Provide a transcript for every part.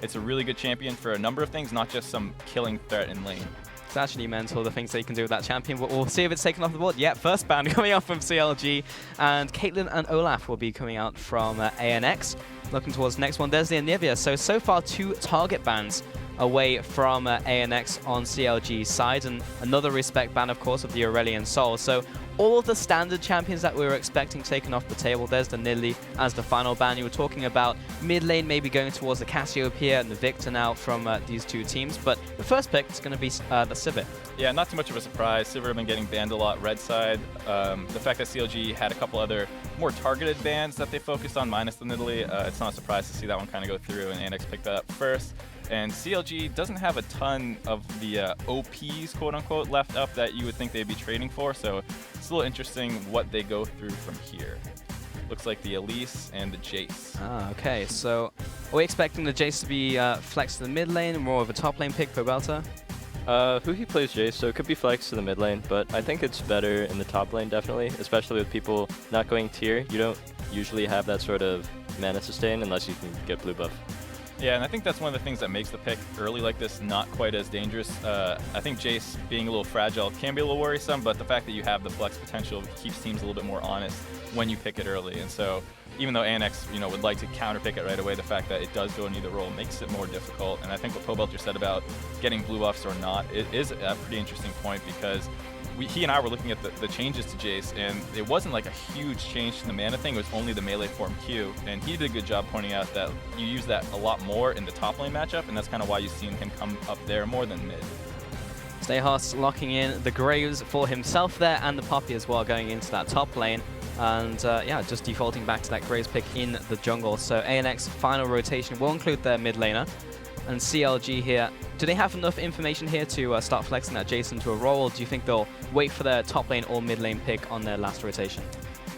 it's a really good champion for a number of things, not just some killing threat in lane. It's actually mental, the things that you can do with that champion. We'll see if it's taken off the board. Yeah, first ban coming out from CLG, and Caitlyn and Olaf will be coming out from ANX. Looking towards the next one, there's the Anivia. So far 2 target bans away from ANX on CLG's side, and another respect ban, of course, of the Aurelion Sol. So all of the standard champions that we were expecting taken off the table. There's the Nidalee as the final ban. You were talking about mid lane maybe going towards the Cassiopeia and the Viktor now from these 2 teams, but the first pick is going to be the Sivir. Yeah, not too much of a surprise. Sivir have been getting banned a lot red side. The fact that CLG had a couple other more targeted bans that they focused on, minus the Nidalee, it's not a surprise to see that one kind of go through, and ANX picked that up first. And CLG doesn't have a ton of the OPs, quote-unquote, left up that you would think they'd be trading for, so it's a little interesting what they go through from here. Looks like the Elise and the Jayce. Ah, okay. So are we expecting the Jayce to be flexed to the mid lane, more of a top lane pick, Pobelter? Huhi plays Jayce, so it could be flexed to the mid lane, but I think it's better in the top lane, definitely, especially with people not going tier. You don't usually have that sort of mana sustain unless you can get blue buff. Yeah, and I think that's one of the things that makes the pick early like this not quite as dangerous. I think Jayce being a little fragile can be a little worrisome, but the fact that you have the flex potential keeps teams a little bit more honest when you pick it early. And so even though ANX would like to counter pick it right away, the fact that it does go in either role makes it more difficult. And I think what Pobelter said about getting blue buffs or not, it is a pretty interesting point, because he and I were looking at the changes to Jayce, and it wasn't like a huge change to the mana thing. It was only the melee form Q, and he did a good job pointing out that you use that a lot more in the top lane matchup, and that's kind of why you've seen him come up there more than mid. Stixxay locking in the Graves for himself there, and the Poppy as well going into that top lane. And yeah, just defaulting back to that Graves pick in the jungle. So ANX final rotation will include their mid laner. And CLG here, do they have enough information here to start flexing that Jayce into a role, or do you think they'll wait for their top lane or mid lane pick on their last rotation?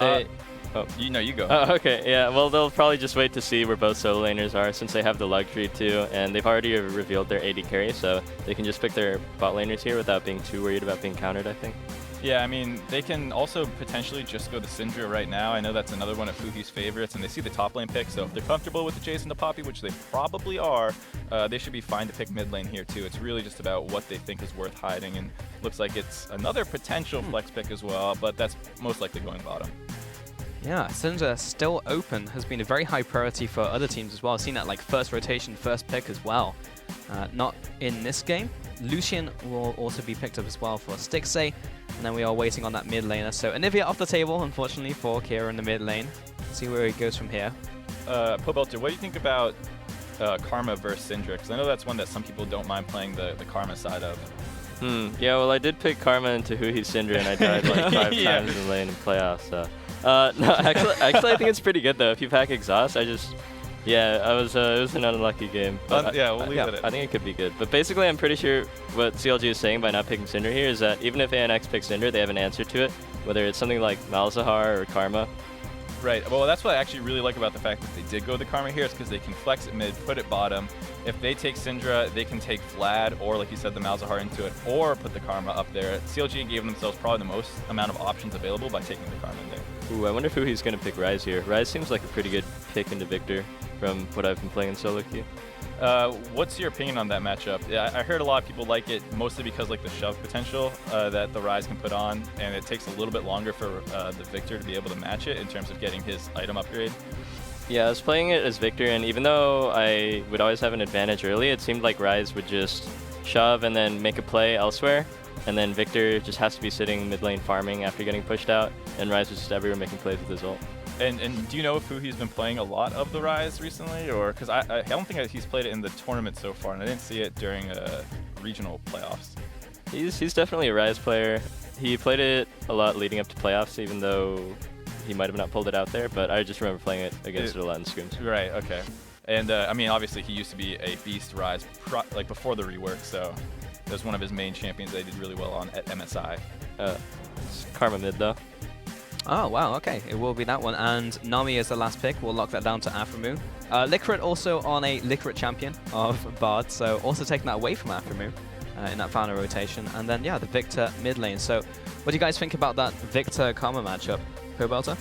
You go. Oh, okay, yeah, well, they'll probably just wait to see where both solo laners are, since they have the Likkrit too, and they've already revealed their AD carry, so they can just pick their bot laners here without being too worried about being countered, I think. Yeah, I mean, they can also potentially just go to Syndra right now. I know that's another one of Huhi's favorites, and they see the top lane pick, so if they're comfortable with the Jayce and the Poppy, which they probably are, they should be fine to pick mid lane here too. It's really just about what they think is worth hiding, and looks like it's another potential flex pick as well, but that's most likely going bottom. Yeah, Syndra still open has been a very high priority for other teams as well. I've seen that like first rotation, first pick as well. Not in this game. Lucian will also be picked up as well for Stixxay, and then we are waiting on that mid laner. So Anivia off the table, unfortunately, for Kira in the mid lane. See where he goes from here. Pobelter, what do you think about Karma versus Syndra? Because I know that's one that some people don't mind playing the Karma side of. Yeah, well, I did pick Karma into Huhi's Syndra, and I died like 5 times in the lane in playoffs, so. No, actually, I think it's pretty good, though. If you pack Exhaust, yeah, it was an unlucky game. But yeah, we'll leave it. I think it could be good. But basically, I'm pretty sure what CLG is saying by not picking Syndra here is that even if ANX picks Syndra, they have an answer to it, whether it's something like Malzahar or Karma. Right. Well, that's what I actually really like about the fact that they did go the Karma here, is because they can flex it mid, put it bottom. If they take Syndra, they can take Vlad, or like you said, the Malzahar into it, or put the Karma up there. CLG gave themselves probably the most amount of options available by taking the Karma in there. Ooh, I wonder if Huhi's going to pick Ryze here. Ryze seems like a pretty good pick into Viktor from what I've been playing in solo queue. What's your opinion on that matchup? Yeah, I heard a lot of people like it, mostly because like the shove potential that the Ryze can put on, and it takes a little bit longer for the Viktor to be able to match it in terms of getting his item upgrade. Yeah, I was playing it as Viktor, and even though I would always have an advantage early, it seemed like Ryze would just shove and then make a play elsewhere, and then Viktor just has to be sitting mid lane farming after getting pushed out, and Ryze was just everywhere making plays with his ult. And do you know if Huhi's been playing a lot of the Ryze recently, or because I don't think he's played it in the tournament so far, and I didn't see it during regional playoffs. He's definitely a Ryze player. He played it a lot leading up to playoffs, even though he might have not pulled it out there. But I just remember playing it against it a lot in scrims. Right. Okay. And I mean, obviously, he used to be a beast Ryze like before the rework, so it was one of his main champions that he did really well on at MSI. It's Karma mid though. Oh, wow, okay. It will be that one. And Nami is the last pick. We'll lock that down to Aphromoo. Likkrit also on a Likkrit champion of Bard, so also taking that away from Aphromoo in that final rotation. And then, yeah, the Viktor mid lane. So what do you guys think about that Viktor Karma matchup? Pobelter?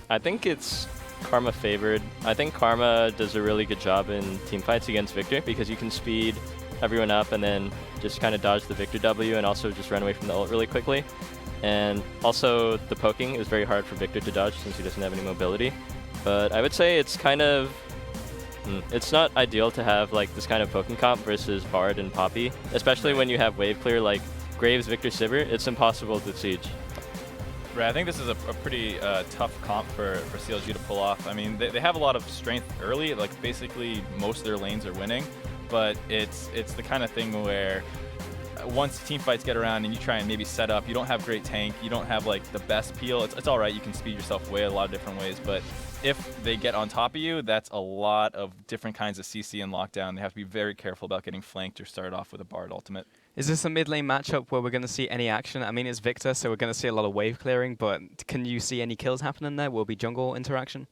I think it's Karma favored. I think Karma does a really good job in team fights against Viktor because you can speed everyone up and then just kind of dodge the Viktor W and also just run away from the ult really quickly. And also the poking is very hard for Viktor to dodge since he doesn't have any mobility. But I would say it's kind of it's not ideal to have like this kind of poking comp versus Bard and Poppy, especially when you have wave clear like Graves, Viktor, Sivir. It's impossible to siege. Right, I think this is a pretty tough comp for CLG to pull off. I mean, they have a lot of strength early, like basically most of their lanes are winning, but it's the kind of thing where once team fights get around and you try and maybe set up, you don't have great tank, you don't have like the best peel, it's all right, you can speed yourself away a lot of different ways, but if they get on top of you, that's a lot of different kinds of CC and lockdown. They have to be very careful about getting flanked or started off with a Bard ultimate. Is this a mid lane matchup where we're going to see any action? I mean, it's Viktor, so we're going to see a lot of wave clearing, but can you see any kills happening there? Will be jungle interaction?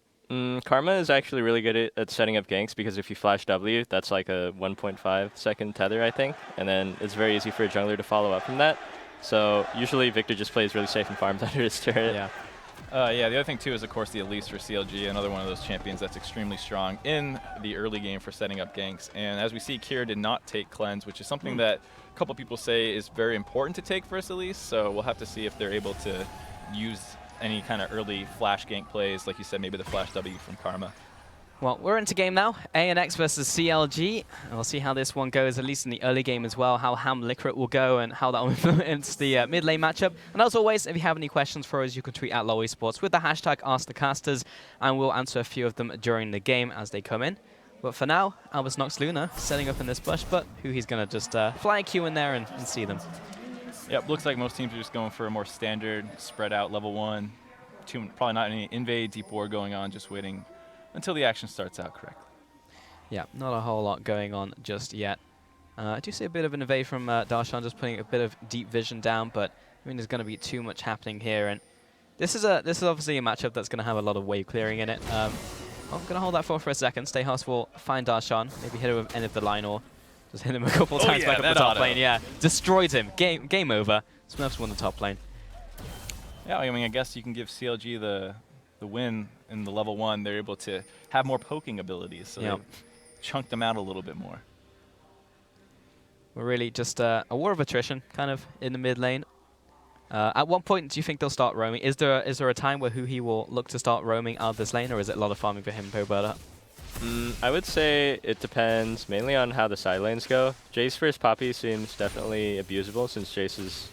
Karma is actually really good at setting up ganks because if you flash W, that's like a 1.5 second tether, I think, and then it's very easy for a jungler to follow up from that. So usually Viktor just plays really safe and farms under his turret. Yeah. Yeah, the other thing too is of course the Elise for CLG, another one of those champions that's extremely strong in the early game for setting up ganks. And as we see, Kira did not take cleanse, which is something that a couple people say is very important to take versus Elise. So we'll have to see if they're able to use any kind of early flash gank plays, like you said, maybe the flash W from Karma. Well, we're into game now. ANX versus CLG. And we'll see how this one goes, at least in the early game as well, how ham Likkrit will go and how that will influence the mid lane matchup. And as always, if you have any questions for us, you can tweet at LoL Esports with the hashtag AskTheCasters, and we'll answer a few of them during the game as they come in. But for now, Albus Nox Luna setting up in this bush, but Huhi's going to just fly a Q in there and see them. Yep, looks like most teams are just going for a more standard, spread out level 1. Probably not any invade, deep war going on, just waiting until the action starts out correctly. Yeah, not a whole lot going on just yet. I do see a bit of an invade from Darshan, just putting a bit of deep vision down, but I mean, there's going to be too much happening here. And this is obviously a matchup that's going to have a lot of wave clearing in it. I'm going to hold that for a second. Stixxay will find Darshan, maybe hit him with end of the line or just hit him a couple times back up the top lane. Yeah, destroyed him. Game over. Smurfs won the top lane. Yeah, I mean, I guess you can give CLG the win in the level 1. They're able to have more poking abilities, so they chunk them out a little bit more. We're really just a war of attrition, kind of, in the mid lane. At one point, do you think they'll start roaming? Is there a time where Huhi will look to start roaming out of this lane, or is it a lot of farming for him, Pobelter? I would say it depends mainly on how the side lanes go. Jayce versus Poppy seems definitely abusable since Jayce is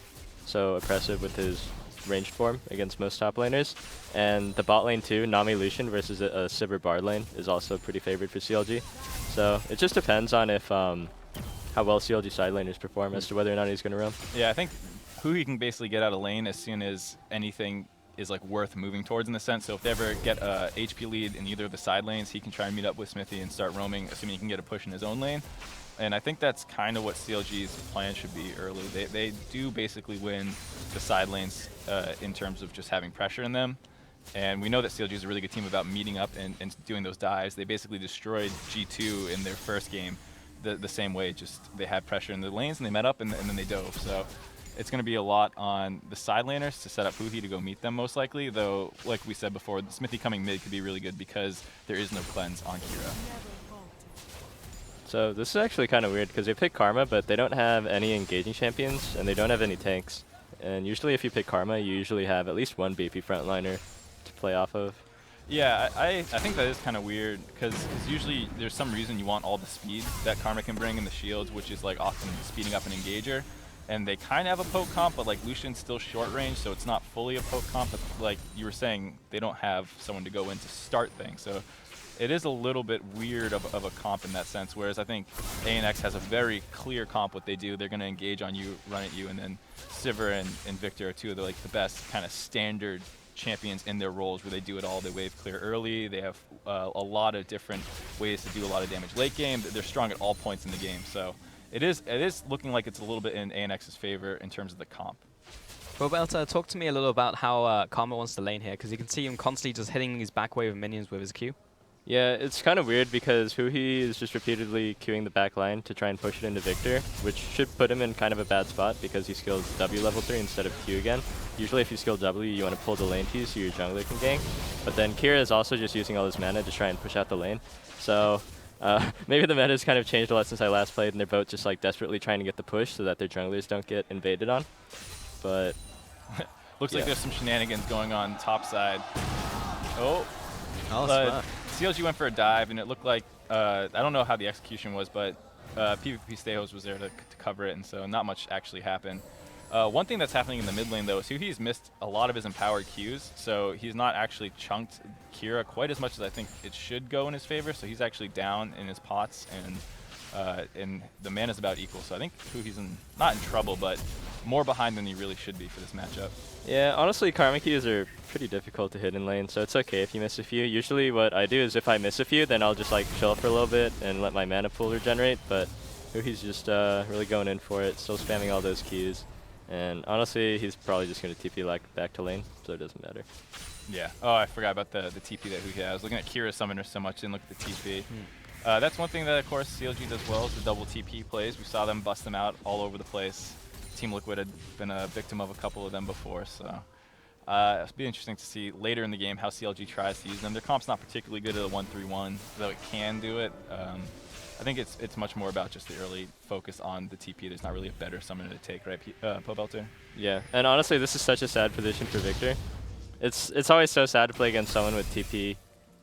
so oppressive with his ranged form against most top laners. And the bot lane too, Nami Lucian versus a Sivir Bard lane is also pretty favored for CLG. So it just depends on if how well CLG side laners perform as to whether or not he's going to roam. Yeah, I think Huhi can basically get out of lane as soon as anything is like worth moving towards in the sense. So if they ever get a HP lead in either of the side lanes, he can try and meet up with Xmithie and start roaming, assuming he can get a push in his own lane. And I think that's kind of what CLG's plan should be early. They do basically win the side lanes in terms of just having pressure in them. And we know that CLG is a really good team about meeting up and doing those dives. They basically destroyed G2 in their first game the same way. Just they had pressure in the lanes and they met up and then they dove. So it's going to be a lot on the side laners to set up Huhi to go meet them most likely. Though, like we said before, the Xmithie coming mid could be really good because there is no cleanse on Kira. So this is actually kind of weird because they pick Karma, but they don't have any engaging champions and they don't have any tanks. And usually if you pick Karma, you usually have at least one BP frontliner to play off of. Yeah, I think that is kind of weird because usually there's some reason you want all the speed that Karma can bring in the shields, which is like often speeding up an engager. And they kind of have a poke comp, but like Lucian's still short range, so it's not fully a poke comp. But like you were saying, they don't have someone to go in to start things. So it is a little bit weird of a comp in that sense, whereas I think ANX has a very clear comp what they do. They're going to engage on you, run at you, and then Sivir and Viktor are two of the best kind of standard champions in their roles where they do it all. They wave clear early. They have a lot of different ways to do a lot of damage late game. They're strong at all points in the game. So it is looking like it's a little bit in ANX's favor in terms of the comp. Pobelter, talk to me a little about how Karma wants to lane here, because you can see him constantly just hitting his back wave of minions with his Q. Yeah, it's kind of weird because Huhi is just repeatedly queuing the back line to try and push it into Viktor, which should put him in kind of a bad spot because he skills W level 3 instead of Q again. Usually if you skill W, you want to pull the lane to you so your jungler can gank. But then Kira is also just using all his mana to try and push out the lane. So maybe the meta has kind of changed a lot since I last played, and they're both just like desperately trying to get the push so that their junglers don't get invaded on. But looks like there's some shenanigans going on top side. Oh, Smurf. CLG went for a dive, and it looked like, I don't know how the execution was, but PvPStejos was there to cover it, and so not much actually happened. One thing that's happening in the mid lane, though, is Huhi's missed a lot of his empowered Qs, so he's not actually chunked Kira quite as much as I think it should go in his favor, so he's actually down in his pots, and the mana's about equal, so I think Huhi's not in trouble, but more behind than he really should be for this matchup. yeah, honestly, Karma Qs are pretty difficult to hit in lane, so it's okay if you miss a few. Usually what I do is if I miss a few, then I'll just like chill for a little bit and let my mana pool regenerate, but Huhi's just really going in for it, still spamming all those Qs. And honestly, he's probably just going to TP like back to lane, so it doesn't matter. Yeah. Oh, I forgot about the TP that Huhi had. I was looking at Kira Summoner so much, didn't look at the TP. That's one thing that, of course, CLG does well is the double TP plays. We saw them bust them out all over the place. Team Likkrit had been a victim of a couple of them before, so it'll be interesting to see later in the game how CLG tries to use them. Their comp's not particularly good at a 1-3-1, though it can do it. I think it's much more about just the early focus on the TP. There's not really a better summoner to take, right, Pobelter? Yeah, and honestly, this is such a sad position for Viktor. It's always so sad to play against someone with TP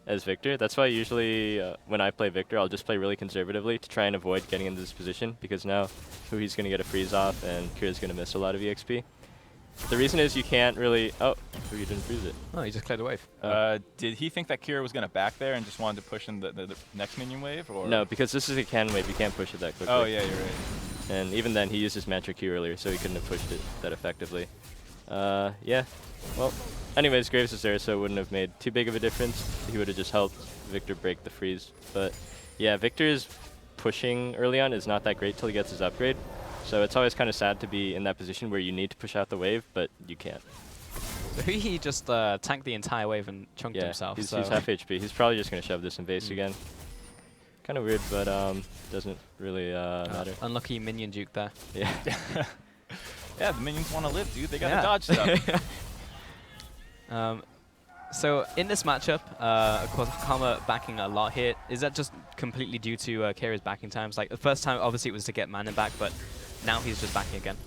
as Viktor. That's why usually when I play Viktor, I'll just play really conservatively to try and avoid getting into this position, because now Huhi's going to get a freeze off and Kira's going to miss a lot of EXP. The reason is you can't really... Oh, Huhi didn't freeze it. Oh, he just cleared the wave. Did he think that Kira was going to back there and just wanted to push in the next minion wave? Or? No, because this is a can wave. You can't push it that quickly. Oh, yeah, you're right. And even then, he used his Mantra Q earlier, so he couldn't have pushed it that effectively. Yeah. Well, anyways, Graves is there, so it wouldn't have made too big of a difference. He would have just helped Viktor break the freeze. But yeah, Viktor's pushing early on is not that great till he gets his upgrade. So it's always kind of sad to be in that position where you need to push out the wave, but you can't. So Huhi just tanked the entire wave and chunked himself. He's so half HP. He's probably just going to shove this in base again. Kind of weird, but doesn't really matter. Unlucky minion juke there. Yeah. Yeah, the minions want to live, dude. They got to dodge stuff. So in this matchup, of course, Karma backing a lot here. Is that just completely due to Kira's backing times? Like the first time, obviously, it was to get mana back, but now he's just backing again.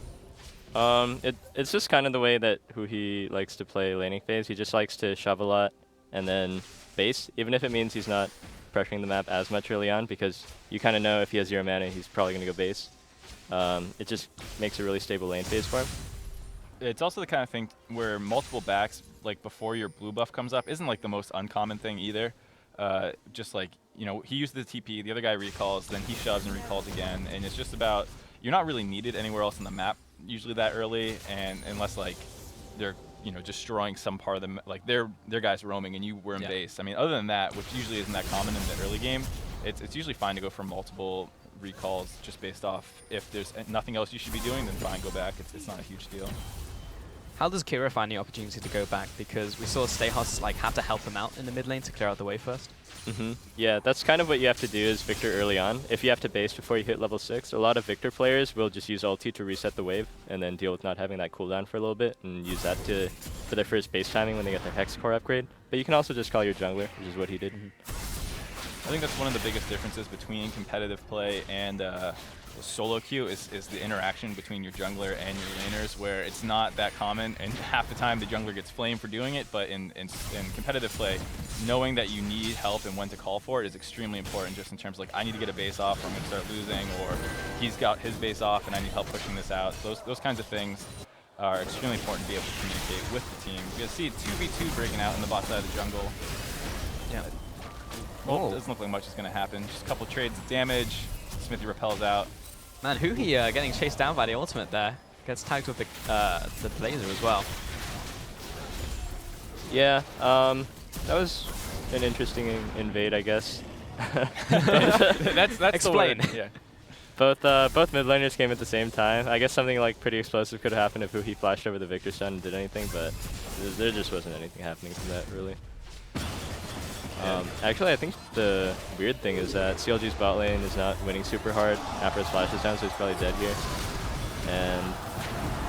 It's just kind of the way that Huhi likes to play laning phase. He just likes to shove a lot and then base, even if it means he's not pressuring the map as much early on, because you kind of know if he has 0 mana, he's probably going to go base. It just makes a really stable lane phase for him. It's also the kind of thing where multiple backs, like before your blue buff comes up, isn't like the most uncommon thing either. Just like, you know, he used the TP, the other guy recalls, then he shoves and recalls again, and it's just about, you're not really needed anywhere else on the map usually that early, and unless like they're, you know, destroying some part of the, like their guys roaming and you were in base. I mean, other than that, which usually isn't that common in the early game, it's usually fine to go for multiple recalls just based off if there's nothing else you should be doing, then fine, go back. It's not a huge deal. How does Kira find the opportunity to go back? Because we saw Stixxay like have to help him out in the mid lane to clear out the way first. Yeah, that's kind of what you have to do as Viktor early on. If you have to base before you hit level 6, a lot of Viktor players will just use ulti to reset the wave and then deal with not having that cooldown for a little bit and use that for their first base timing when they get their Hex Core upgrade. But you can also just call your jungler, which is what he did. I think that's one of the biggest differences between competitive play and solo queue is the interaction between your jungler and your laners, where it's not that common, and half the time the jungler gets flamed for doing it, but in competitive play, knowing that you need help and when to call for it is extremely important, just in terms of like, I need to get a base off or I'm going to start losing, or he's got his base off and I need help pushing this out. Those kinds of things are extremely important to be able to communicate with the team. You can see 2v2 breaking out in the bot side of the jungle. Yeah. Well, it doesn't look like much is going to happen. Just a couple trades of damage. Xmithie repels out. Man, Huhi getting chased down by the ultimate there. Gets tagged with the laser as well. Yeah, that was an interesting invade, I guess. that's Explain. The word. Yeah. Both mid laners came at the same time. I guess something like pretty explosive could have happened if Huhi flashed over the Viktor stun and did anything, but there just wasn't anything happening from that, really. Actually, I think the weird thing is that CLG's bot lane is not winning super hard after his flash is down, so he's probably dead here. And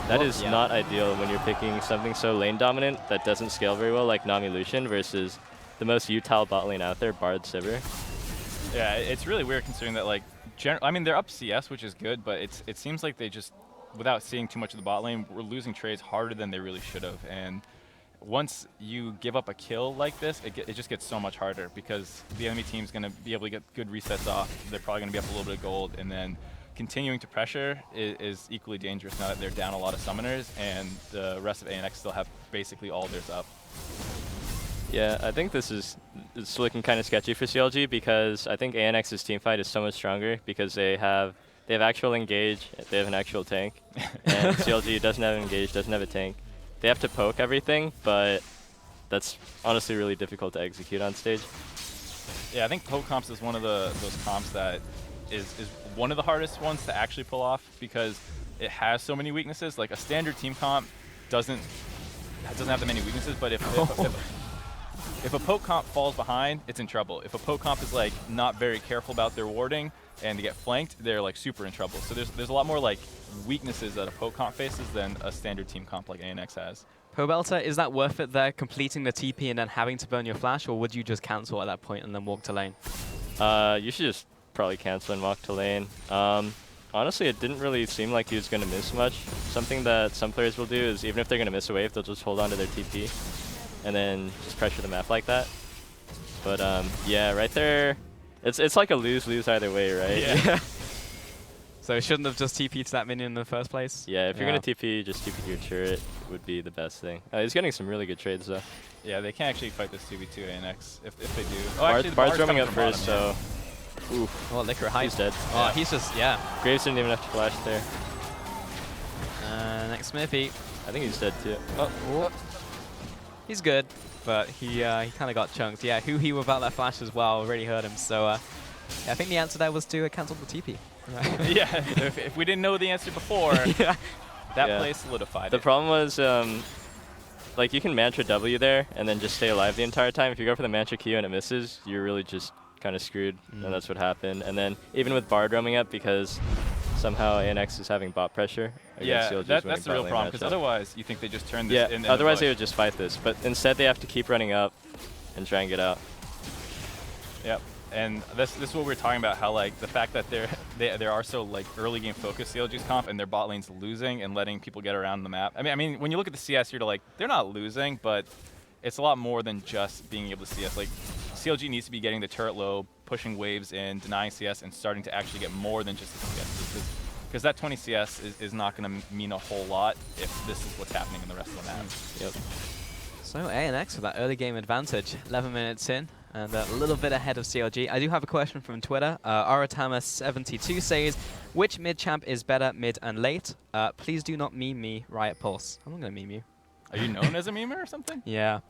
that is not ideal when you're picking something so lane dominant that doesn't scale very well, like Nami Lucian, versus the most util bot lane out there, Bard Sivir. Yeah, it's really weird considering that, like, I mean, they're up CS, which is good, but it seems like they just, without seeing too much of the bot lane, were losing trades harder than they really should have. And once you give up a kill like this, it just gets so much harder because the enemy team's going to be able to get good resets off. They're probably going to be up a little bit of gold, and then continuing to pressure is equally dangerous now that they're down a lot of summoners, and the rest of ANX still have basically all theirs up. Yeah, I think it's looking kind of sketchy for CLG because I think ANX's teamfight is so much stronger because they have actual engage, they have an actual tank, and CLG doesn't have engage, doesn't have a tank. They have to poke everything, but that's honestly really difficult to execute on stage. Yeah, I think poke comps is one of those comps that is one of the hardest ones to actually pull off because it has so many weaknesses. Like a standard team comp doesn't have that many weaknesses, but if a poke comp falls behind, it's in trouble. If a poke comp is like not very careful about their warding and they get flanked, they're like super in trouble. So there's a lot more like weaknesses that a poke comp faces than a standard team comp like ANX has. Pobelter, is that worth it there, completing the TP and then having to burn your flash, or would you just cancel at that point and then walk to lane? You should just probably cancel and walk to lane. Honestly, it didn't really seem like he was going to miss much. Something that some players will do is even if they're going to miss a wave, they'll just hold on to their TP and then just pressure the map like that. But yeah, right there, it's like a lose-lose either way, right? Yeah. So it shouldn't have just TP'd to that minion in the first place? Yeah, if you're going to TP, just TP to your turret would be the best thing. He's getting some really good trades, though. Yeah, they can't actually fight this 2v2 ANX if they do. Oh, actually, Bard's roaming up first, so... Oof. Oh, Likkrit high. He's dead. Oh, he's just, Graves didn't even have to flash there. Next Xmithie. I think he's dead, too. Oh. He's good, but he kind of got chunked. Yeah, Huhi without that flash as well really hurt him. So yeah, I think the answer there was to cancel the TP. Yeah, if we didn't know the answer before, that play solidified it. The problem was, like, you can mantra W there and then just stay alive the entire time. If you go for the mantra Q and it misses, you're really just kind of screwed, and that's what happened. And then even with Bard roaming up, because somehow ANX is having bot pressure. Yeah, that's the real problem, because otherwise you think they just turn this in. Otherwise they would just fight this, but instead they have to keep running up and try and get out. Yep, and this is what we were talking about, how like the fact that they are so like early game focused CLG's comp, and their bot lane's losing and letting people get around the map. I mean when you look at the CS, you're like, they're not losing, but it's a lot more than just being able to CS. Like CLG needs to be getting the turret low, pushing waves in, denying CS, and starting to actually get more than just the CS. Because that 20 CS is not going to mean a whole lot if this is what's happening in the rest of the map. Yep. So ANX with that early game advantage, 11 minutes in, and a little bit ahead of CLG. I do have a question from Twitter. Aratama72 says, which mid champ is better mid and late? Please do not meme me, Riot Pulse. I'm not going to meme you. Are you known as a memer or something? Yeah.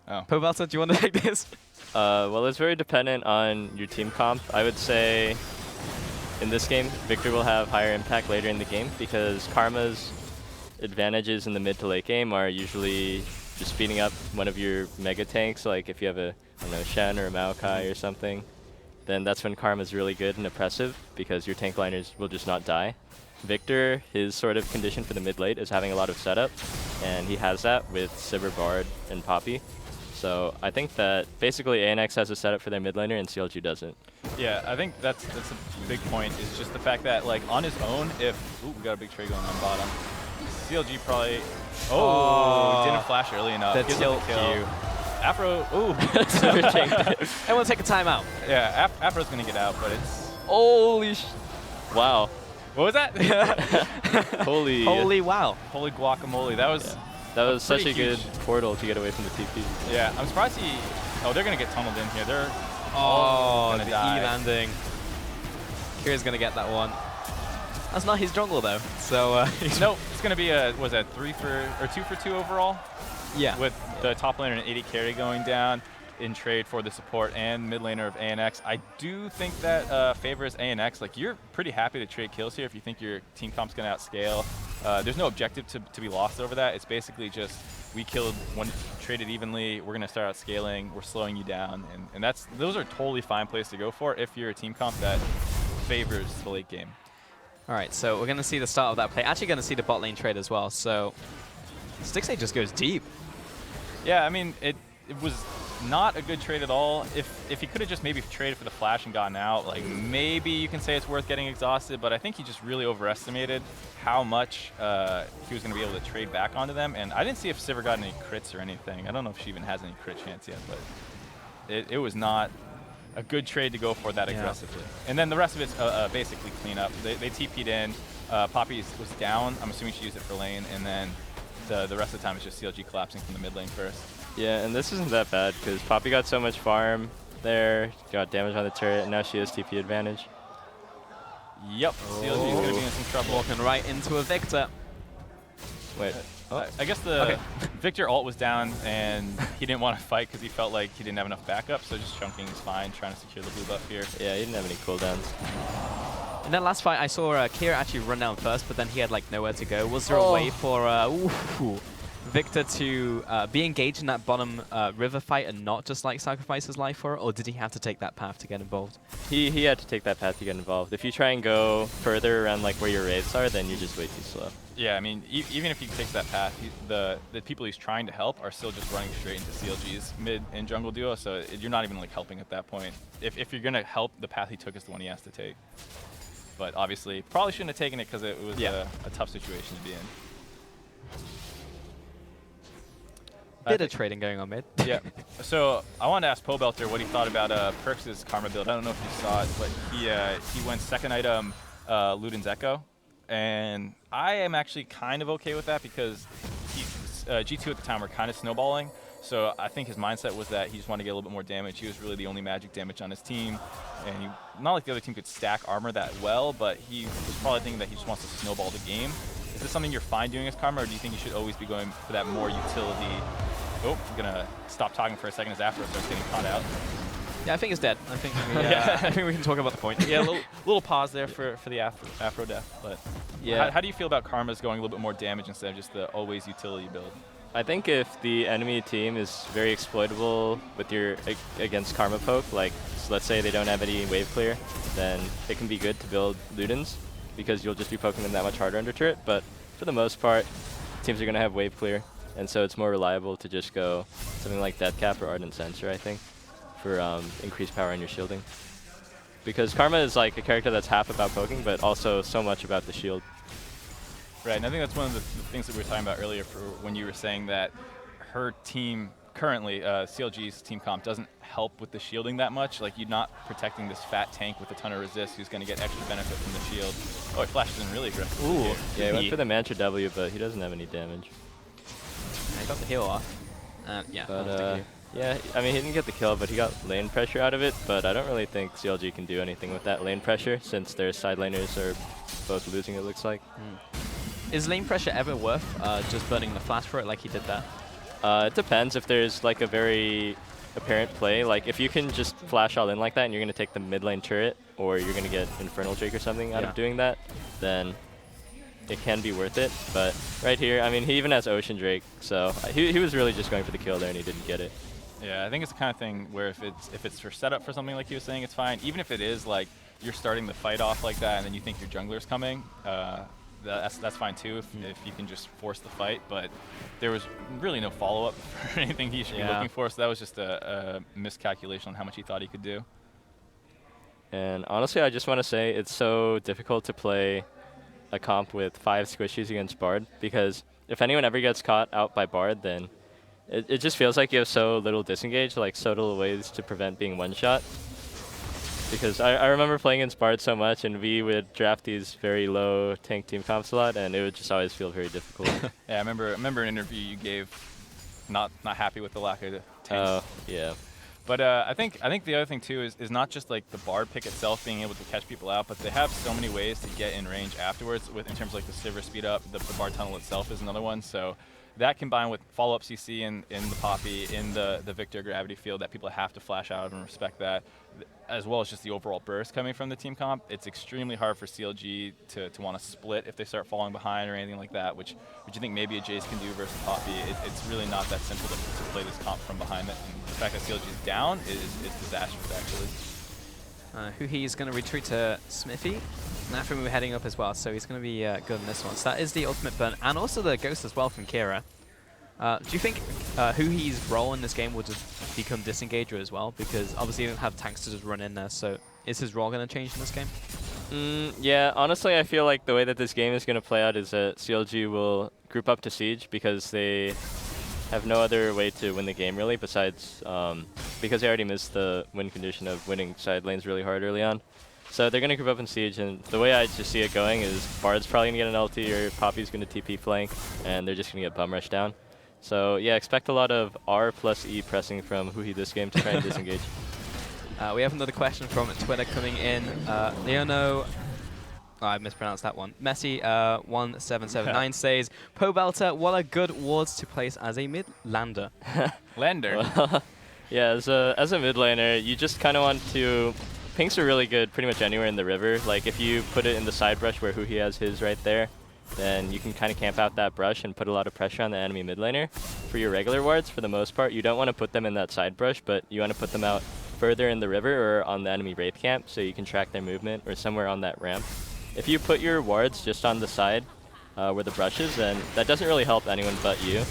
Oh. Pobelter, do you want to take this? Well, it's very dependent on your team comp. I would say in this game, Viktor will have higher impact later in the game because Karma's advantages in the mid to late game are usually just speeding up one of your mega tanks. Like if you have a, I don't know, Shen or a Maokai or something, then that's when Karma's really good and oppressive because your tank liners will just not die. Viktor, his sort of condition for the mid late is having a lot of setup, and he has that with Sivir, Bard, and Poppy. So I think that basically ANX has a setup for their mid laner and CLG doesn't. Yeah, I think that's a big point, is just the fact that like on his own, if, ooh, we got a big trade going on bottom. CLG probably, didn't flash early enough. The tilt Q. Aphro, Everyone take a timeout. Yeah, Aphro's gonna get out, but it's... Holy wow. What was that? Holy wow. Holy guacamole. That was... Yeah. That was such a good portal to get away from the TP. Yeah, I'm surprised he... Oh, they're going to get tunneled in here. They're the gonna die. E-landing. Kira's going to get that one. That's not his jungle, though. So, no, it's going to be a, was that 2 for 2 overall? Yeah. With the top laner and 80 carry going down in trade for the support and mid laner of ANX. I do think that favors ANX. Like, you're pretty happy to trade kills here if you think your team comp's going to outscale. There's no objective to be lost over that. It's basically just we traded evenly, we're going to start out scaling, we're slowing you down, and those are totally fine plays to go for if you're a team comp that favors the late game. All right, so we're going to see the start of that play. Actually going to see the bot lane trade as well, so Stixxay just goes deep. Yeah, I mean, it was not a good trade at all. If he could have just maybe traded for the flash and gotten out, like maybe you can say it's worth getting exhausted, but I think he just really overestimated how much he was going to be able to trade back onto them. And I didn't see if Sivir got any crits or anything. I don't know if she even has any crit chance yet, but it was not a good trade to go for that aggressively. And then the rest of it's basically clean up. They TP'd in. Poppy was down. I'm assuming she used it for lane, and then the rest of the time it's just CLG collapsing from the mid lane first. Yeah, and this isn't that bad because Poppy got so much farm there, got damage on the turret, and now she has TP advantage. Yep, CLG is going to be in some trouble. Walking right into a Viktor. Wait. I guess the Viktor ult was down, and he didn't want to fight because he felt like he didn't have enough backup, so just chunking is fine, trying to secure the blue buff here. Yeah, he didn't have any cooldowns. In that last fight, I saw Kira actually run down first, but then he had like nowhere to go. Was there a way for Viktor to be engaged in that bottom river fight and not just like sacrifice his life for it, or did he have to take that path to get involved? He had to take that path to get involved. If you try and go further around like where your wraiths are, then you're just way too slow. Yeah, I mean, even if he takes that path, the people he's trying to help are still just running straight into CLG's mid and jungle duo, so you're not even like helping at that point. If you're gonna help, the path he took is the one he has to take. But obviously, probably shouldn't have taken it because it was a tough situation to be in. Bit of trading going on mid. Yeah. So I wanted to ask Pobelter what he thought about Perks' Karma build. I don't know if you saw it, but he went second item Luden's Echo. And I am actually kind of okay with that because G2 at the time were kind of snowballing. So I think his mindset was that he just wanted to get a little bit more damage. He was really the only magic damage on his team. And not like the other team could stack armor that well, but he was probably thinking that he just wants to snowball the game. Is this something you're fine doing as Karma, or do you think you should always be going for that more utility? Oh, I'm going to stop talking for a second as Aphro starts getting caught out. Yeah, I think it's dead. I think I think we can talk about the point. Yeah, a little pause there for the Aphro death. But yeah, how do you feel about Karma's going a little bit more damage instead of just the always utility build? I think if the enemy team is very exploitable with your against Karma poke, like so let's say they don't have any wave clear, then it can be good to build Ludens because you'll just be poking them that much harder under turret. But for the most part, teams are going to have wave clear, and so it's more reliable to just go something like Death Cap or Ardent Censer, I think, for increased power on your shielding. Because Karma is like a character that's half about poking, but also so much about the shield. Right, and I think that's one of the things that we were talking about earlier for when you were saying that her team currently, CLG's team comp, doesn't help with the shielding that much. Like, you're not protecting this fat tank with a ton of resist who's going to get extra benefit from the shield. Oh, he flashes in really aggressive. Ooh. Yeah, he went for the Mantra W, but he doesn't have any damage. Yeah, he got the heal off. Yeah, I mean, he didn't get the kill, but he got lane pressure out of it, but I don't really think CLG can do anything with that lane pressure since their side laners are both losing, it looks like. Is lane pressure ever worth just burning the flash for it like he did that? It depends if there's like a very apparent play. Like if you can just flash all in like that and you're going to take the mid lane turret or you're going to get Infernal Drake or something out of doing that, then it can be worth it. But right here, I mean, he even has Ocean Drake, so he was really just going for the kill there and he didn't get it. Yeah, I think it's the kind of thing where if it's for setup for something like he was saying, it's fine. Even if it is like you're starting the fight off like that and then you think your jungler's coming, that's fine too if you can just force the fight. But there was really no follow-up for anything he should be looking for, so that was just a miscalculation on how much he thought he could do. And honestly, I just want to say it's so difficult to play a comp with 5 squishies against Bard, because if anyone ever gets caught out by Bard, then it just feels like you have so little disengage, like so little ways to prevent being one-shot. Because I remember playing against Bard so much, and we would draft these very low tank team comps a lot, and it would just always feel very difficult. Yeah, I remember an interview you gave, not happy with the lack of tanks. Oh, yeah. But I think the other thing too is not just like the Bard pick itself being able to catch people out, but they have so many ways to get in range afterwards. In terms of like the Sivir speed up, the Bard tunnel itself is another one. So that combined with follow-up CC in the Poppy, in the Viktor gravity field that people have to flash out and respect that, as well as just the overall burst coming from the team comp, it's extremely hard for CLG to want to split if they start falling behind or anything like that, which you think maybe a Jayce can do versus Poppy. It's really not that simple to play this comp from behind it. And the fact that CLG is down is disastrous, actually. Huhi is going to retreat to Xmithie. And Aphromoo heading up as well, so he's going to be good in this one. So that is the ultimate burn, and also the ghost as well from Kira. Do you think Huhi's role in this game will just become disengager as well? Because obviously you don't have tanks to just run in there, so is his role going to change in this game? Yeah, honestly I feel like the way that this game is going to play out is that CLG will group up to Siege because they have no other way to win the game really besides because they already missed the win condition of winning side lanes really hard early on. So they're going to group up in Siege, and the way I just see it going is Bard's probably going to get an ulti or Poppy's going to TP flank, and they're just going to get bum rush down. So yeah, expect a lot of R plus E pressing from Huhi this game to try and disengage. We have another question from Twitter coming in. Leono, I mispronounced that one. Messi1779 says, Pobelter, what are good wards to place as a mid-lander? Lander. Well, yeah, as a mid laner, you just kind of want to... Pinks are really good pretty much anywhere in the river. Like if you put it in the side brush where Huhi has his right there, then you can kind of camp out that brush and put a lot of pressure on the enemy mid laner. For your regular wards, for the most part, you don't want to put them in that side brush, but you want to put them out further in the river or on the enemy wraith camp so you can track their movement or somewhere on that ramp. If you put your wards just on the side where the brush is, then that doesn't really help anyone but you.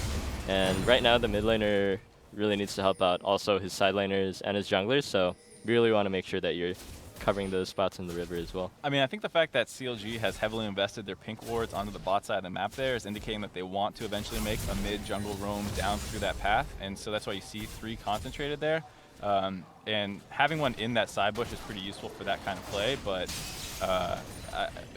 And right now the mid laner really needs to help out also his side laners and his junglers, so really want to make sure that you're covering those spots in the river as well. I mean, I think the fact that CLG has heavily invested their pink wards onto the bot side of the map there is indicating that they want to eventually make a mid-jungle roam down through that path, and so that's why you see 3 concentrated there. And having one in that side bush is pretty useful for that kind of play, but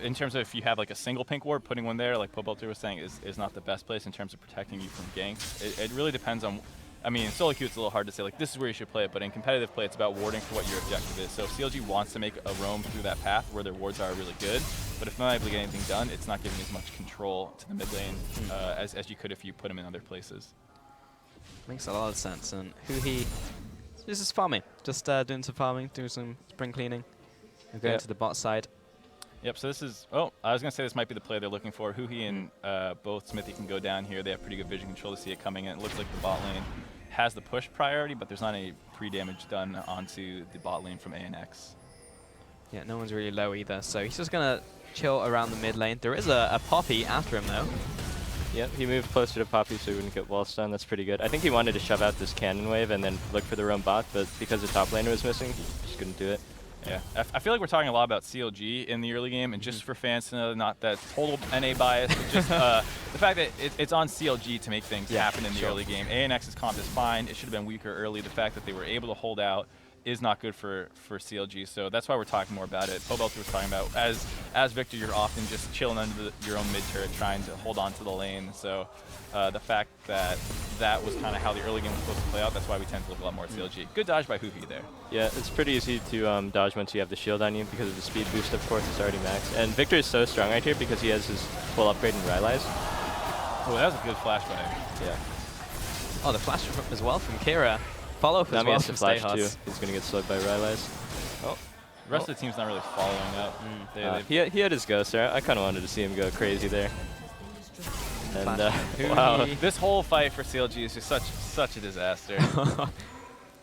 in terms of if you have like a single pink ward, putting one there, like Pobelter was saying, is not the best place in terms of protecting you from ganks. It really depends on... I mean, in solo queue, it's a little hard to say, like, this is where you should play it, but in competitive play, it's about warding for what your objective is. So if CLG wants to make a roam through that path where their wards are really good, but if they're not able to get anything done, it's not giving as much control to the mid lane as you could if you put them in other places. Makes a lot of sense. And Huhi, this is farming. Just doing some farming, doing some spring cleaning, and going to the bot side. Yep, so this is... Oh, I was going to say this might be the play they're looking for. Huhi and both Xmithie can go down here. They have pretty good vision control to see it coming in. It looks like the bot lane has the push priority, but there's not any pre-damage done onto the bot lane from ANX. Yeah, no one's really low either, so he's just going to chill around the mid lane. There is a Poppy after him, though. Yep, he moved closer to Poppy so he wouldn't get wall stun. That's pretty good. I think he wanted to shove out this cannon wave and then look for the roam bot, but because the top laner was missing, he just couldn't do it. Yeah, I feel like we're talking a lot about CLG in the early game, and just for fans to know, not that total NA bias, but just the fact that it's on CLG to make things happen in the early game. ANX's comp is fine. It should have been weaker early. The fact that they were able to hold out is not good for CLG, so that's why we're talking more about it. Pobelter was talking about, as Viktor, you're often just chilling under your own mid-turret, trying to hold on to the lane. So the fact that that was kind of how the early game was supposed to play out, that's why we tend to look a lot more at CLG. Good dodge by Huhi there. Yeah, it's pretty easy to dodge once you have the shield on you because of the speed boost, of course, it's already maxed. And Viktor is so strong right here because he has his full upgrade in Rylai's. Oh, that was a good flash by him. Yeah. Oh, the flash as well from Kira. Follow up as Nami well has from to flash too. Stixxay. He's going to get slowed by Rylai's. Oh. The rest of the team's not really following up. He had his ghost there. I kind of wanted to see him go crazy there. And wow. This whole fight for CLG is just such a disaster.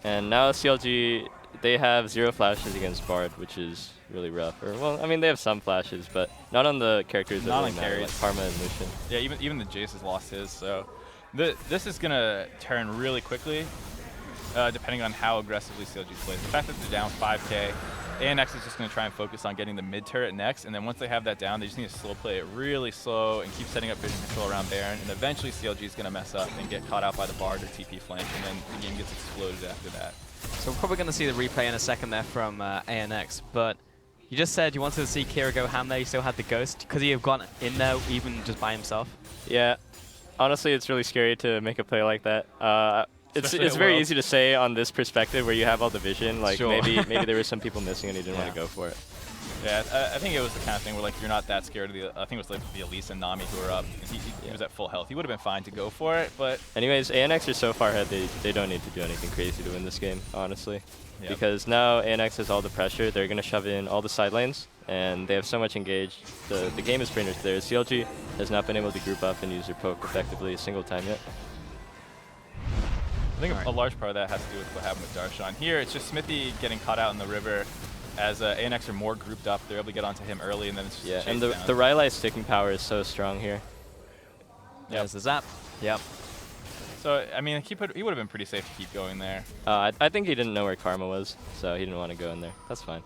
And now CLG, they have 0 flashes against Bard, which is really rough. Or, well, I mean, they have some flashes, but not on the characters that really matter, like Karma and Lucian. Yeah, even the Jayce has lost his, so this is going to turn really quickly, depending on how aggressively CLG plays. The fact that they're down 5k, ANX is just going to try and focus on getting the mid turret next, and then once they have that down, they just need to slow play it really slow and keep setting up vision control around Baron, and eventually CLG is going to mess up and get caught out by the Bard or TP flank, and then the game gets exploded after that. So we're probably going to see the replay in a second there from ANX, but you just said you wanted to see Kira go ham there, you still had the ghost. Could he have gone in there even just by himself? Yeah, honestly it's really scary to make a play like that. It's very easy to say on this perspective where you have all the vision, like maybe there were some people missing and he didn't want to go for it. Yeah, I think it was the kind of thing where like you're not that scared of the. I think it was like the Elise and Nami who were up. He was at full health. He would have been fine to go for it, but. Anyways, ANX are so far ahead they don't need to do anything crazy to win this game, honestly. Yep. Because now ANX has all the pressure. They're gonna shove in all the side lanes, and they have so much engaged. The game is pretty much there. CLG has not been able to group up and use their poke effectively a single time yet. I think a large part of that has to do with what happened with Darshan. Here, it's just Xmithie getting caught out in the river. As ANX are more grouped up, they're able to get onto him early, and then it's just and the Rylai's sticking power is so strong here. Yeah, there's the zap. Yep. So, I mean, he would have been pretty safe to keep going there. I think he didn't know where Karma was, so he didn't want to go in there. That's fine.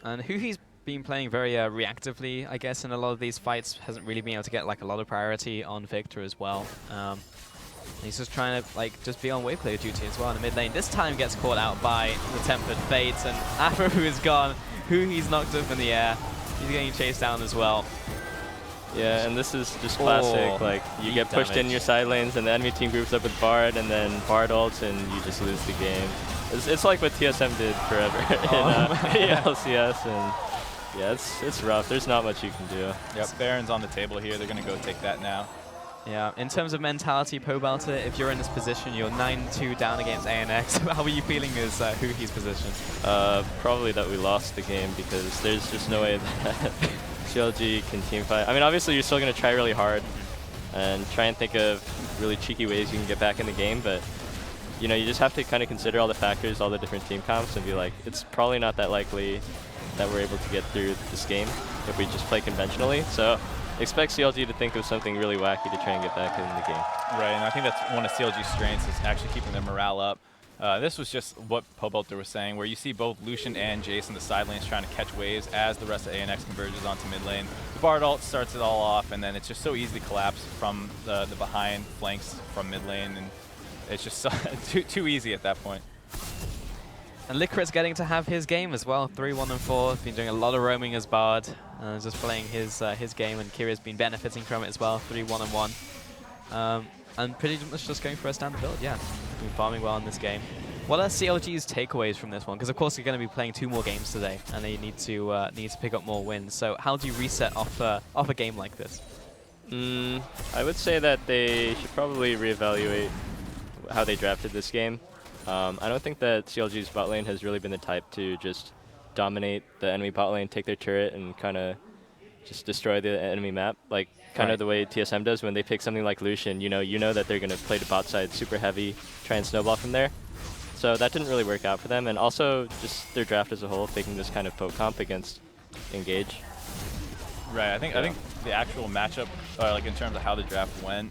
And Huhi's been playing very reactively, I guess, in a lot of these fights. Hasn't really been able to get like a lot of priority on Viktor as well. He's just trying to like just be on wave clear duty as well in the mid lane. This time gets caught out by the Tempered Fates, and Aphromoo is gone. Huhi's knocked up in the air. He's getting chased down as well. Yeah, and this is just classic. Like you get pushed in your side lanes, and the enemy team groups up with Bard, and then Bard ults, and you just lose the game. It's like what TSM did forever in LCS, and yeah, it's rough. There's not much you can do. Yep, Baron's on the table here. They're gonna go take that now. Yeah, in terms of mentality, Pobelter, if you're in this position, you're 9-2 down against ANX. How are you feeling as Huhi's position? Probably that we lost the game because there's just no way that CLG can teamfight. I mean, obviously you're still going to try really hard and try and think of really cheeky ways you can get back in the game, but you know, you just have to kind of consider all the factors, all the different team comps, and be like, it's probably not that likely that we're able to get through this game if we just play conventionally. So expect CLG to think of something really wacky to try and get back in the game. Right, and I think that's one of CLG's strengths is actually keeping their morale up. This was just what Pobelter was saying, where you see both Lucian and Jayce in the side lanes trying to catch waves as the rest of ANX converges onto mid lane. The Bard ult starts it all off, and then it's just so easy to collapse from the behind flanks from mid lane, and it's just so too easy at that point. And Likkrit's getting to have his game as well. 3-1-4. Been doing a lot of roaming as Bard, just playing his game, and Kiria's been benefiting from it as well. 3-1-1. And pretty much just going for a standard build, yeah. Been farming well in this game. What are CLG's takeaways from this one? Because of course you're going to be playing 2 more games today, and they need to pick up more wins. So how do you reset off a game like this? I would say that they should probably reevaluate how they drafted this game. I don't think that CLG's bot lane has really been the type to just dominate the enemy bot lane, take their turret, and kind of just destroy the enemy map. Like kind of the way TSM does when they pick something like Lucian. You know that they're going to play the bot side super heavy, try and snowball from there. So that didn't really work out for them, and also just their draft as a whole, picking this kind of poke comp against Engage. Right, I think the actual matchup, like in terms of how the draft went,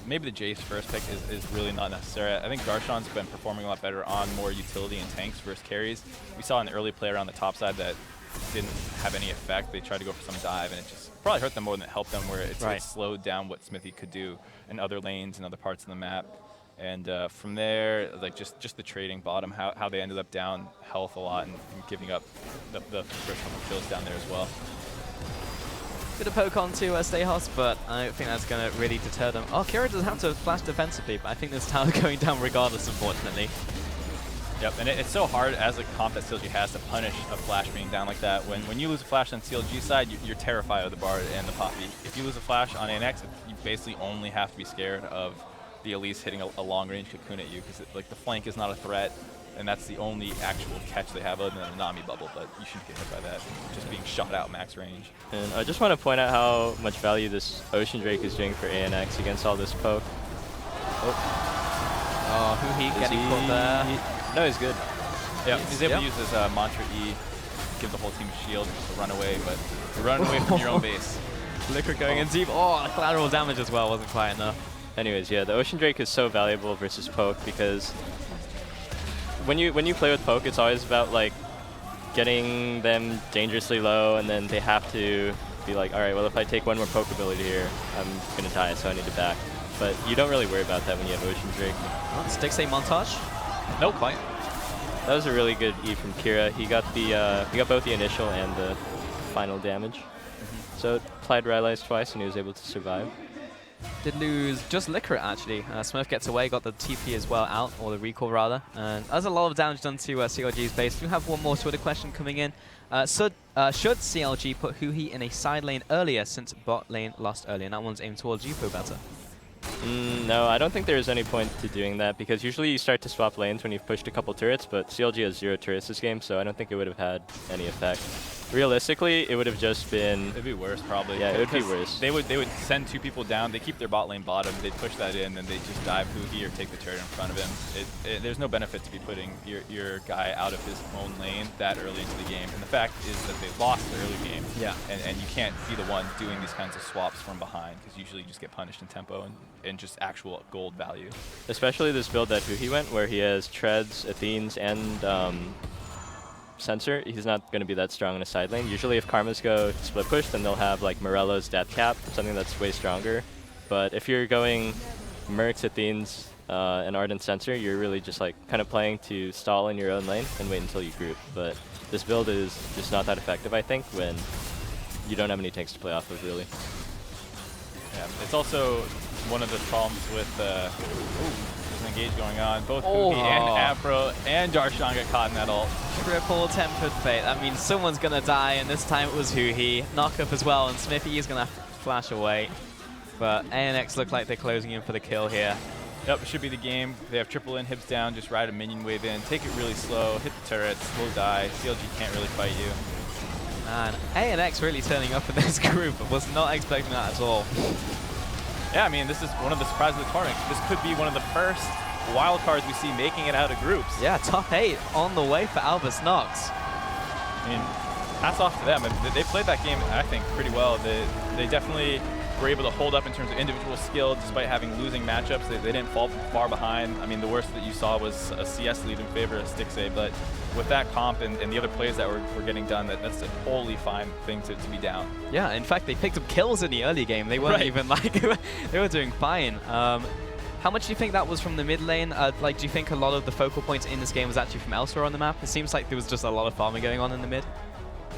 maybe the Jayce first pick is really not necessary. I think Darshan's been performing a lot better on more utility and tanks versus carries. We saw in the early play around the top side that didn't have any effect. They tried to go for some dive, and it just probably hurt them more than it helped them, where it slowed down what Xmithie could do in other lanes and other parts of the map. And from there, like just the trading bottom, how they ended up down health a lot and giving up the first couple kills down there as well. Bit of poke on to Stixxay, but I don't think that's going to really deter them. Oh, Kira doesn't have to flash defensively, but I think this tower's going down regardless, unfortunately. Yep, and it's so hard as a comp that CLG has to punish a flash being down like that. When you lose a flash on CLG side, you're terrified of the Bard and the Poppy. If you lose a flash on ANX, you basically only have to be scared of the Elise hitting a long-range cocoon at you, because like the flank is not a threat, and that's the only actual catch they have other than a Nami bubble, but you shouldn't get hit by that. Just being shot out max range. And I just want to point out how much value this Ocean Drake is doing for ANX against all this poke. Oh, Huhi getting caught there. No, he's good. Yeah, he's able to use his Mantra E, give the whole team a shield to run away, but you're running away from your own base. Likkrit going in deep. Oh, collateral damage as well, wasn't quite enough. Anyways, yeah, the Ocean Drake is so valuable versus poke, because when you play with poke, it's always about like getting them dangerously low, and then they have to be like, all right, well, if I take one more poke ability here, I'm gonna die, so I need to back. But you don't really worry about that when you have Ocean Drake. Oh, Stixxay montage? Nope, quite. That was a really good E from Kira. He got both the initial and the final damage. So it applied Rylai's twice, and he was able to survive. did lose just Likkrit actually. Smurf gets away, got the TP as well out, or the recall rather. And there's a lot of damage done to CLG's base. We have one more Twitter question coming in. Should CLG put Huhi in a side lane earlier since bot lane lost earlier? And that one's aimed towards you, Pobelter. No, I don't think there's any point to doing that because usually you start to swap lanes when you've pushed a couple turrets, but CLG has 0 turrets this game, so I don't think it would have had any effect. Realistically, it would have just been... It'd be worse, probably. Yeah, it would be worse. They would send 2 people down. They keep their bot lane bottom. They'd push that in, and they just dive Huhi or take the turret in front of him. There's no benefit to be putting your guy out of his own lane that early into the game. And the fact is that they lost the early game. Yeah. And you can't be the one doing these kinds of swaps from behind, because usually you just get punished in tempo and just actual gold value. Especially this build that Huhi went, where he has Treads, Athenes, and... Sensor, he's not going to be that strong in a side lane. Usually if Karmas go split push, then they'll have like Morello's death cap, something that's way stronger. But if you're going Markz, Athenes, and Ardent Sensor, you're really just like kind of playing to stall in your own lane and wait until you group. But this build is just not that effective, I think, when you don't have any tanks to play off of, really. Yeah, it's also one of the problems with there's an engage going on. Both Huhi and Aphromoo and Darshan get caught in that ult. Triple Tempered Fate. That means someone's going to die, and this time it was Huhi. Knock up as well, and Xmithie is going to flash away. But ANX look like they're closing in for the kill here. Yep, it should be the game. They have triple inhibs down, just ride a minion wave in, take it really slow, hit the turrets, will die. CLG can't really fight you. Man, ANX really turning up in this group. I was not expecting that at all. Yeah, I mean, this is one of the surprises of the tournament. This could be one of the first wild cards we see making it out of groups. Yeah, top 8 on the way for Albus Nox. I mean, hats off to them. They played that game, I think, pretty well. They definitely were able to hold up in terms of individual skill despite having losing matchups. They didn't fall far behind. I mean, the worst that you saw was a CS lead in favor of Stixxay, but with that comp and the other plays that were getting done, that's a totally fine thing to be down. Yeah, in fact, they picked up kills in the early game. They weren't even like, they were doing fine. How much do you think that was from the mid lane? Like, do you think a lot of the focal points in this game was actually from elsewhere on the map? It seems like there was just a lot of farming going on in the mid.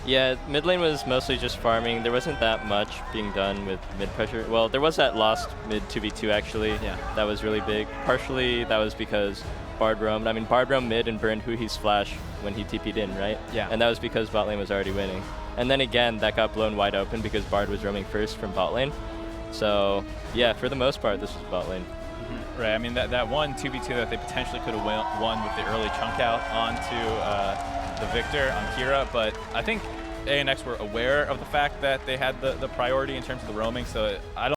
Yeah, mid lane was mostly just farming. There wasn't that much being done with mid pressure. Well, there was that lost mid 2v2 actually. Yeah. That was really big. Partially that was because Bard roamed. I mean, Bard roamed mid and burned Huhi's flash when he TP'd in, right? Yeah. And that was because bot lane was already winning. And then again, that got blown wide open because Bard was roaming first from bot lane. So, yeah, for the most part, this was bot lane. Right, I mean, that one 2v2 that they potentially could have won with the early chunk out onto the Viktor on Kira, but I think ANX were aware of the fact that they had the priority in terms of the roaming, so I don't